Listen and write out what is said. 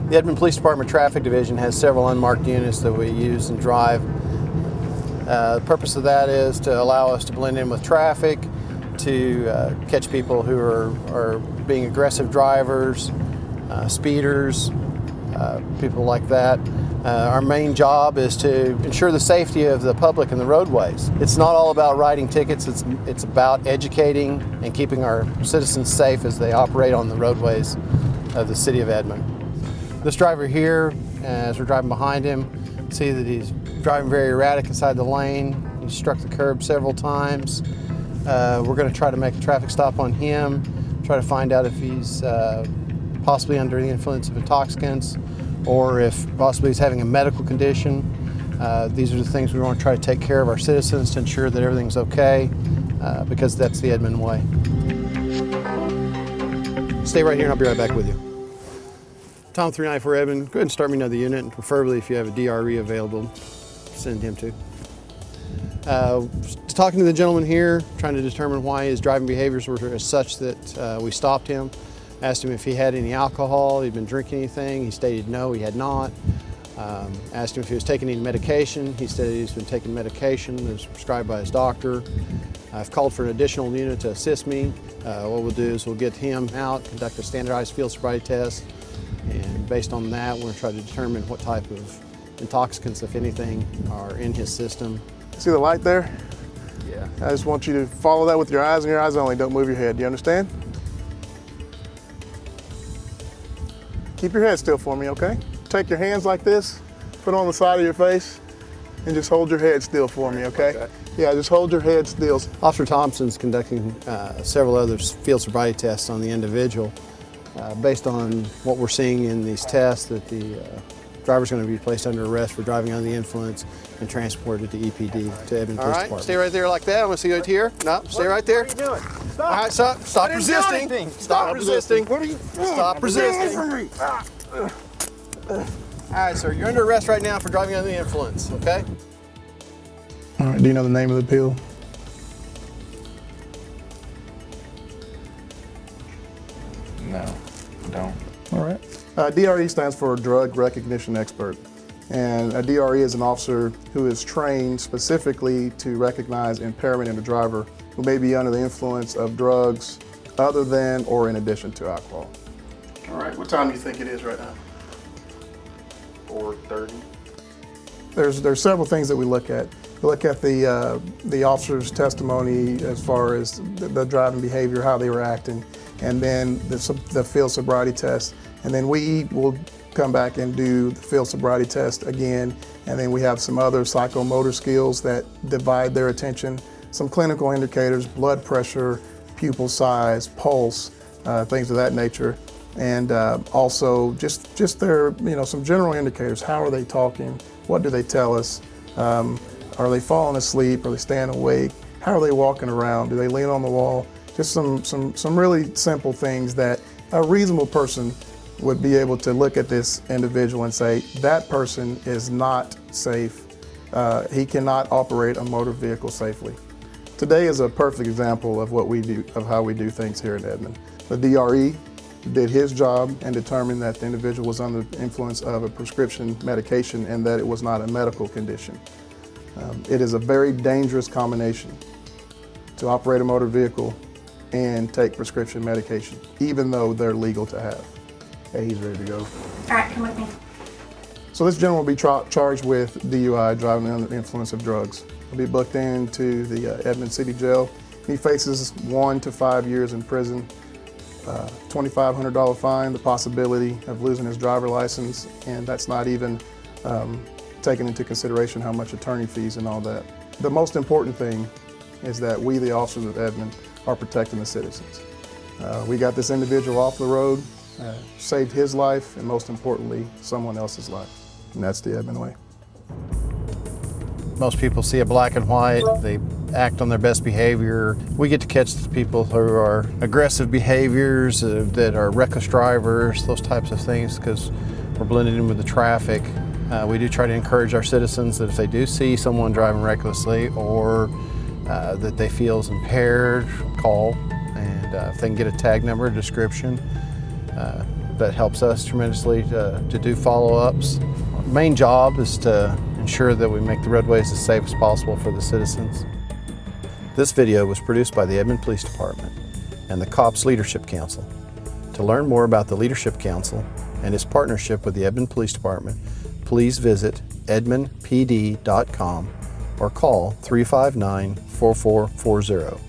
The Edmond Police Department Traffic Division has several unmarked units that we use and drive. The purpose of that is to allow us to blend in with traffic, to catch people who are being aggressive drivers, speeders, people like that. Our main job is to ensure the safety of the public in the roadways. It's not all about writing tickets, it's about educating and keeping our citizens safe as they operate on the roadways of the city of Edmond. This driver here, as we're driving behind him, see that he's driving very erratic inside the lane. He struck the curb several times. We're going to try to make a traffic stop on him, try to find out if he's possibly under the influence of intoxicants or if possibly he's having a medical condition. These are the things we want to try to take care of our citizens to ensure that everything's okay, because that's the Edmond way. Stay right here and I'll be right back with you. Tom 394 Edmond, go ahead and start me another unit, and preferably if you have a DRE available, send him to. Talking to the gentleman here, trying to determine why his driving behaviors were as such that we stopped him. Asked him if he had any alcohol, he'd been drinking anything. He stated no, he had not. Asked him if he was taking any medication. He said he's been taking medication that was prescribed by his doctor. I've called for an additional unit to assist me. What we'll do is we'll get him out, conduct a standardized field sobriety test, and based on that, we're going to try to determine what type of intoxicants, if anything, are in his system. See the light there? Yeah. I just want you to follow that with your eyes and your eyes only. Don't move your head. Do you understand? Keep your head still for me, okay? Take your hands like this, put on the side of your face, and just hold your head still for me, okay? Yeah, just hold your head still. Officer Thompson's conducting several other field sobriety tests on the individual. Based on what we're seeing in these tests, that the driver's going to be placed under arrest for driving under the influence and transported to EPD, to Edmond Police Department. Stay right there like that. I'm going to see you right here. No, stay right there. What are you doing? Stop. All right, stop resisting. Stop resisting. What are you doing? Stop resisting. All right, sir, you're under arrest right now for driving under the influence, okay? All right, do you know the name of the pill? No, don't. All right. DRE stands for Drug Recognition Expert. And a DRE is an officer who is trained specifically to recognize impairment in a driver who may be under the influence of drugs other than or in addition to alcohol. All right, what time do you think it is right now? 4:30. There's several things that we look at. We look at the officer's testimony as far as the driving behavior, how they were acting, and then the field sobriety test. And then we will come back and do the field sobriety test again. And then we have some other psychomotor skills that divide their attention, some clinical indicators, blood pressure, pupil size, pulse, things of that nature. And also just their, some general indicators. How are they talking? What do they tell us? Are they falling asleep? Are they staying awake? How are they walking around? Do they lean on the wall? Just some really simple things that a reasonable person would be able to look at this individual and say, that person is not safe. He cannot operate a motor vehicle safely. Today is a perfect example of what we do, of how we do things here in Edmond. The DRE did his job and determined that the individual was under the influence of a prescription medication and that it was not a medical condition. It is a very dangerous combination to operate a motor vehicle and take prescription medication, even though they're legal to have. Okay, he's ready to go. All right, come with me. So this gentleman will be charged with DUI, driving under the influence of drugs. He'll be booked into the Edmond City Jail. He faces 1 to 5 years in prison, $2,500 fine, the possibility of losing his driver license, and that's not even taking into consideration how much attorney fees and all that. The most important thing is that we, the officers of Edmond, are protecting the citizens. We got this individual off the road, saved his life, and most importantly, someone else's life. And that's the Edmond way. Most people see a black and white, they act on their best behavior. We get to catch the people who are aggressive behaviors, that are reckless drivers, those types of things, because we're blended in with the traffic. We do try to encourage our citizens that if they do see someone driving recklessly or that they feel is impaired, call, and if they can get a tag number, a description, that helps us tremendously to do follow-ups. Our main job is to ensure that we make the roadways as safe as possible for the citizens. This video was produced by the Edmond Police Department and the COPS Leadership Council. To learn more about the Leadership Council and its partnership with the Edmond Police Department, please visit edmondpd.com or call 359-4440.